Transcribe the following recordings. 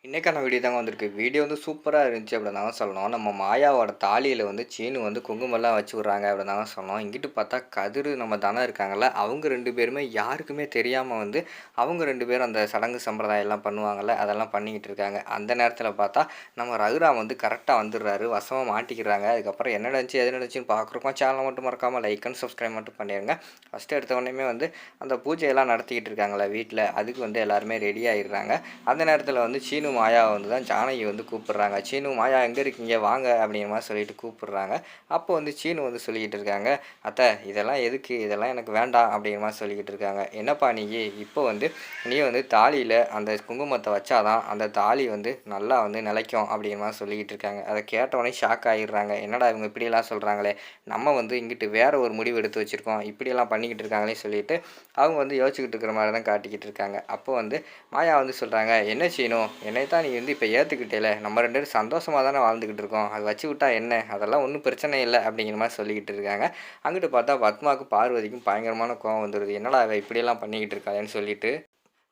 இன்னைக்கான வீடியோ தாங்க வந்திருக்கு. வீடியோ வந்து சூப்பரா இருந்துச்சு அப்படின்னு தாங்க சொல்லணும். நம்ம மாயாவோட தாலியில வந்து சீனு வந்து குங்குமம்லாம் வச்சு விட்றாங்க அப்படின்னு தாங்க சொல்லணும். இங்கிட்டு பார்த்தா கதிரு, நம்ம தனம் இருக்காங்கல்ல, அவங்க 2 பேருமே யாருக்குமே தெரியாம வந்து அவங்க 2 பேரும் அந்த சடங்கு சம்பிரதாயம்லாம் பண்ணுவாங்கல்ல, அதெல்லாம் பண்ணிக்கிட்டு இருக்காங்க. அந்த நேரத்தில பார்த்தா நம்ம ரகுராம் வந்து கரெக்ட்டா வந்துடுறாரு. வசமா மாட்டிக்கிறாங்க. அதுக்கப்புறம் என்ன நடந்துச்சு, எது நடந்துச்சுன்னு பார்க்குறோம். சேனலை மட்டும் மறக்காம லைக் அண்ட் சப்ஸ்கிரைப் மட்டும் பண்ணிடுங்க. ஃபர்ஸ்ட்டு எடுத்த உடனேயுமே வந்து அந்த பூஜையெல்லாம் நடத்திக்கிட்டு இருக்காங்கல்ல வீட்ல, அதுக்கு வந்து எல்லாருமே ரெடி ஆயிடுறாங்க. அந்த நேரத்தில் வந்து சீனு மாயாவை வந்து தான் ஜானகி வந்து கூப்பிடுறாங்க. சீனு மாயா எங்கே இருக்கீங்க வாங்க அப்படிங்கிற மாதிரி சொல்லிட்டு கூப்பிடுறாங்க. அப்போ வந்து சீனு வந்து சொல்லிக்கிட்டு இருக்காங்க, அத்தை இதெல்லாம் எதுக்கு, இதெல்லாம் எனக்கு வேண்டாம் அப்படிங்கிற மாதிரி சொல்லிக்கிட்டு இருக்காங்க. என்னப்பா நீ இப்போ வந்து நீ வந்து தாலியில் அந்த குங்குமத்தை வச்சாதான் அந்த தாலி வந்து நல்லா வந்து நிலைக்கும் அப்படிங்கிற மாதிரி சொல்லிக்கிட்டு இருக்காங்க. அதை கேட்டவொடனே ஷாக் ஆகிடுறாங்க. என்னடா இவங்க இப்படியெல்லாம் சொல்கிறாங்களே, நம்ம வந்து இங்கிட்டு வேற ஒரு முடிவு எடுத்து வச்சுருக்கோம், இப்படியெல்லாம் பண்ணிக்கிட்டு இருக்காங்களே சொல்லிட்டு அவங்க வந்து யோசிச்சுக்கிட்டு இருக்கிற மாதிரி தான் காட்டிக்கிட்டு இருக்காங்க. அப்போ வந்து மாயா வந்து சொல்கிறாங்க, என்ன செய்யணும், என்னை தான் நீ வந்து இப்போ ஏற்றுக்கிட்டேல, நம்ம 2 பேரும் சந்தோஷமாக தானே வாழ்ந்துக்கிட்டு இருக்கோம், அது வச்சு விட்டா என்ன, அதெல்லாம் ஒன்றும் பிரச்சனை இல்லை அப்படிங்கிற மாதிரி சொல்லிக்கிட்டு இருக்காங்க. அங்கிட்டு பார்த்தா பத்மாவுக்கும் பார்வதிக்கும் பயங்கரமான கோவம் வந்துடுது. என்னடா அவ இப்படியெல்லாம் பண்ணிக்கிட்டு இருக்காளேன்னு சொல்லிட்டு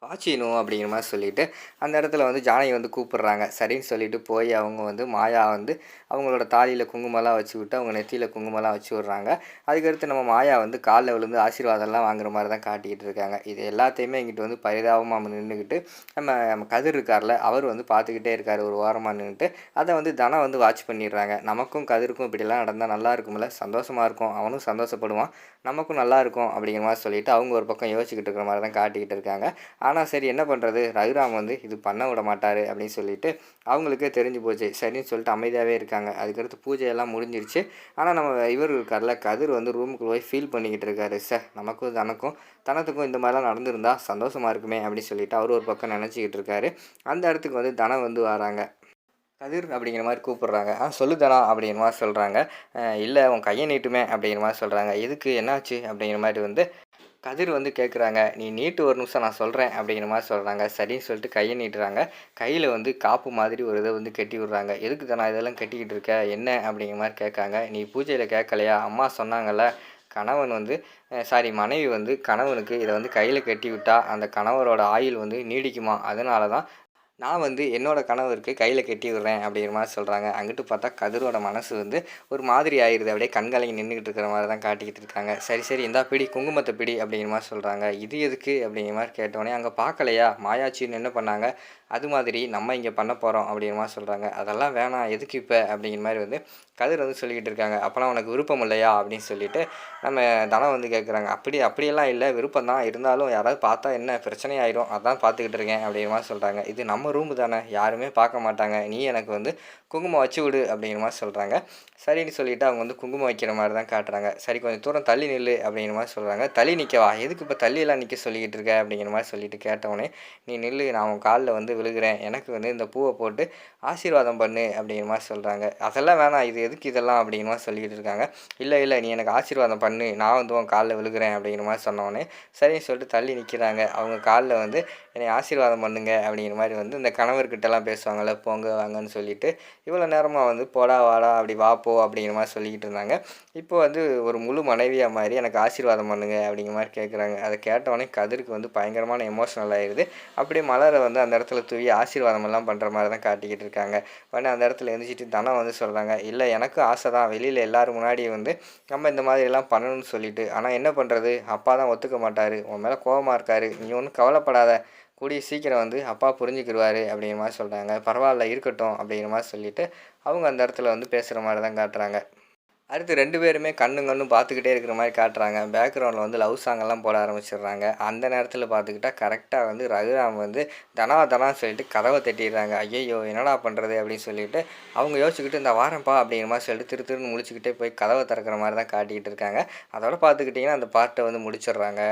வாச்சிணும் அப்படிங்கிற மாதிரி சொல்லிவிட்டு அந்த இடத்துல வந்து ஜானகி வந்து கூப்பிடுறாங்க. சரின்னு சொல்லிட்டு போய் அவங்க வந்து மாயா வந்து அவங்களோட தாலியில் குங்குமம்லாம் வச்சு விட்டு அவங்க நெத்தியில் குங்குமம்லாம் வச்சு விட்றாங்க. அதுக்கடுத்து நம்ம மாயா வந்து காலில் விழுந்து ஆசீர்வாதம்லாம் வாங்குற மாதிரி தான் காட்டிக்கிட்டு இருக்காங்க. இது எல்லாத்தையுமே இங்கிட்டு வந்து பரிதாபமாக நின்றுக்கிட்டு நம்ம கதிர் இருக்கார்ல, அவர் வந்து பார்த்துக்கிட்டே இருக்கார் ஒரு ஓரமாக நின்றுட்டு. அதை வந்து தனம் வந்து வாட்ச் பண்ணிடுறாங்க. நமக்கும் கதிருக்கும் இப்படிலாம் நடந்தால் நல்லா இருக்கும்ல, சந்தோஷமாக இருக்கும், அவனும் சந்தோஷப்படுவான், நமக்கும் நல்லா இருக்கும் அப்படிங்கிற மாதிரி சொல்லிட்டு அவங்க ஒரு பக்கம் யோசிச்சுக்கிட்டு இருக்கிற மாதிரி தான் காட்டிக்கிட்டு இருக்காங்க. ஆனால் சரி என்ன பண்ணுறது, ரகுராம் வந்து இது பண்ண விட மாட்டார் அப்படின்னு சொல்லிட்டு அவங்களுக்கே தெரிஞ்சு போச்சு. சரின்னு சொல்லிட்டு அமைதியாகவே இருக்காங்க. அதுக்கடுத்து பூஜையெல்லாம் முடிஞ்சிருச்சு. ஆனால் நம்ம இவர் இருக்கார்ல கதிர் வந்து ரூமுக்கு போய் ஃபீல் பண்ணிக்கிட்டு இருக்காரு. நமக்கும் தனத்துக்கும் இந்த மாதிரிலாம் நடந்திருந்தா சந்தோஷமாக இருக்குமே அப்படின்னு சொல்லிட்டு அவர் ஒரு பக்கம் நினச்சிக்கிட்டு இருக்காரு. அந்த இடத்துக்கு வந்து தனம் வந்து வராங்க. கதிர் அப்படிங்கிற மாதிரி கூப்பிடுறாங்க. சொல்லு தனா அப்படிங்கிற மாதிரி சொல்கிறாங்க. இல்லை உன் கையை நீட்டுமே அப்படிங்கிற மாதிரி சொல்கிறாங்க. எதுக்கு என்னாச்சு அப்படிங்கிற மாதிரி வந்து கதிர் வந்து கேட்குறாங்க. நீ நீட்டு ஒரு நிமிஷம் நான் சொல்கிறேன் அப்படிங்கிற மாதிரி சொல்கிறாங்க. சரின்னு சொல்லிட்டு கையை நீட்டுறாங்க. கையில் வந்து காப்பு மாதிரி ஒரு இதை வந்து கட்டி விட்றாங்க. எதுக்கு தானே இதெல்லாம் கட்டிக்கிட்டு இருக்க, என்ன அப்படிங்கிற மாதிரி கேட்காங்க. நீ பூஜையில் கேட்கலையா, அம்மா சொன்னாங்கல்ல, கணவன் வந்து மனைவி வந்து கணவனுக்கு இதை வந்து கையில் கட்டி விட்டா அந்த கணவரோட ஆயுள் வந்து நீடிக்குமா, அதனால தான் நான் வந்து என்னோட கணவருக்கு கையில் கட்டி விடுறேன் அப்படிங்கிற மாதிரி சொல்கிறாங்க. அங்கிட்டு பார்த்தா கதிரோட மனசு வந்து ஒரு மாதிரி ஆயிடுது. அப்படியே கண்கலங்கி நின்றுக்கிட்டு இருக்கிற மாதிரி தான் காட்டிக்கிட்டு இருக்காங்க. சரி இந்தா பிடி குங்குமத்தை பிடி அப்படிங்கிற மாதிரி சொல்கிறாங்க. இது எதுக்கு அப்படிங்கிற மாதிரி கேட்டோடனே, அங்கே பார்க்கலையா மாயாச்சின்னு என்ன பண்ணாங்க, அது மாதிரி நம்ம இங்கே பண்ண போகிறோம் அப்படிங்கிற மாதிரி சொல்கிறாங்க. அதெல்லாம் வேணாம், எதுக்கு இப்போ அப்படிங்கிற மாதிரி வந்து கதிர் வந்து சொல்லிக்கிட்டு இருக்காங்க. அப்போலாம் உனக்கு விருப்பம் இல்லையா அப்படின்னு சொல்லிட்டு நம்ம தனம் வந்து கேட்குறாங்க. அப்படியெல்லாம் இல்லை, விருப்பம் தான், இருந்தாலும் யாராவது பார்த்தா என்ன பிரச்சனை ஆயிரும், அதான் பார்த்துக்கிட்டு இருக்கேன் அப்படிங்கிற மாதிரி சொல்கிறாங்க. இது நம்ம ரூமு தானே, யாருமே பார்க்க மாட்டாங்க, நீ எனக்கு வந்து குங்குமம் வச்சு விடு அப்படிங்கிற மாதிரி சொல்கிறாங்க. சரின்னு சொல்லிவிட்டு அவங்க வந்து குங்குமம் வைக்கிற மாதிரி தான் காட்டுறாங்க. சரி கொஞ்சம் தூரம் தள்ளி நில்லு அப்படிங்கிற மாதிரி சொல்கிறாங்க. தள்ளி நிற்கவா, எதுக்கு இப்போ தள்ளியெல்லாம் நிற்க சொல்லிக்கிட்டு இருக்க அப்படிங்கிற மாதிரி சொல்லிட்டு கேட்டவுடனே, நீ நில்லு, நான் உன் காலில் வந்து விழுகிறேன், எனக்கு வந்து இந்த பூவை போட்டு ஆசீர்வாதம் பண்ணு அப்படிங்கிற மாதிரி சொல்கிறாங்க. அதெல்லாம் வேணாம், இது எதுக்கு இதெல்லாம் அப்படிங்கிற மாதிரி சொல்லிக்கிட்டு இருக்காங்க. இல்லை நீ எனக்கு ஆசீர்வாதம் பண்ணு, நான் வந்து உன் காலில் விழுகிறேன் அப்படிங்கிற மாதிரி சொன்னோடனே சரின்னு சொல்லிட்டு தள்ளி நிற்கிறாங்க. அவங்க காலில் வந்து என்னை ஆசீர்வாதம் பண்ணுங்க அப்படிங்கிற மாதிரி வந்து இந்த கணவர்கிட்டலாம் பேசுவாங்கள்ல, போங்க வாங்கன்னு சொல்லிட்டு இவ்வளோ நேரமாக வந்து போடா வாடா அப்படி வா போ அப்படிங்கிற மாதிரி சொல்லிக்கிட்டு இருந்தாங்க. இப்போ வந்து ஒரு முழு மனைவியாக மாதிரி எனக்கு ஆசீர்வாதம் பண்ணுங்க அப்படிங்கிற மாதிரி கேட்குறாங்க. அதை கேட்டவொடனே கதிருக்கு வந்து பயங்கரமான எமோஷனல் ஆயிடுது. அப்படியே மலரை வந்து அந்த இடத்துல தூவி ஆசீர்வாதமெல்லாம் பண்ணுற மாதிரி தான் காட்டிக்கிட்டு இருக்காங்க. உடனே அந்த இடத்துல எழுந்திரிச்சிட்டு தனம் வந்து சொல்கிறாங்க, இல்லை எனக்கும் ஆசை தான், வெளியில் எல்லோரும் முன்னாடி வந்து நம்ம இந்த மாதிரிலாம் பண்ணணும்னு சொல்லிட்டு, ஆனால் என்ன பண்ணுறது, அப்பா தான் ஒத்துக்க மாட்டார், உன் மேலே கோபமாக இருக்கார், நீ ஒன்றும் கவலைப்படாத, கூடிய சீக்கிரம் வந்து அப்பா புரிஞ்சுக்கிடுவார் அப்படிங்கிற மாதிரி சொல்கிறாங்க. பரவாயில்ல இருக்கட்டும் அப்படிங்கிற மாதிரி சொல்லிவிட்டு அவங்க அந்த இடத்துல வந்து பேசுகிற மாதிரி தான் காட்டுறாங்க. அடுத்து 2 பேருமே கண்ணும் கண்ணும் பார்த்துக்கிட்டே இருக்கிற மாதிரி காட்டுறாங்க. பேக்ரவுண்டில் வந்து லவ் சாங்கெல்லாம் போட ஆரம்பிச்சிடுறாங்க. அந்த நேரத்தில் பார்த்துக்கிட்டா கரெக்டாக வந்து ரகுராம் வந்து தனான்னு சொல்லிட்டு கதவை தட்டிடுறாங்க. ஐயையோ என்னடா பண்ணுறது அப்படின்னு சொல்லிட்டு அவங்க யோசிச்சுக்கிட்டு இந்த வாரம்ப்பா அப்படிங்கிற மாதிரி சொல்லிட்டு திருன்னு முழிச்சுக்கிட்டே போய் கதவை திறக்கிற மாதிரி தான் காட்டிக்கிட்டு இருக்காங்க. அதோட பார்த்துக்கிட்டிங்கன்னா அந்த பார்ட்டை வந்து முடிச்சிடுறாங்க.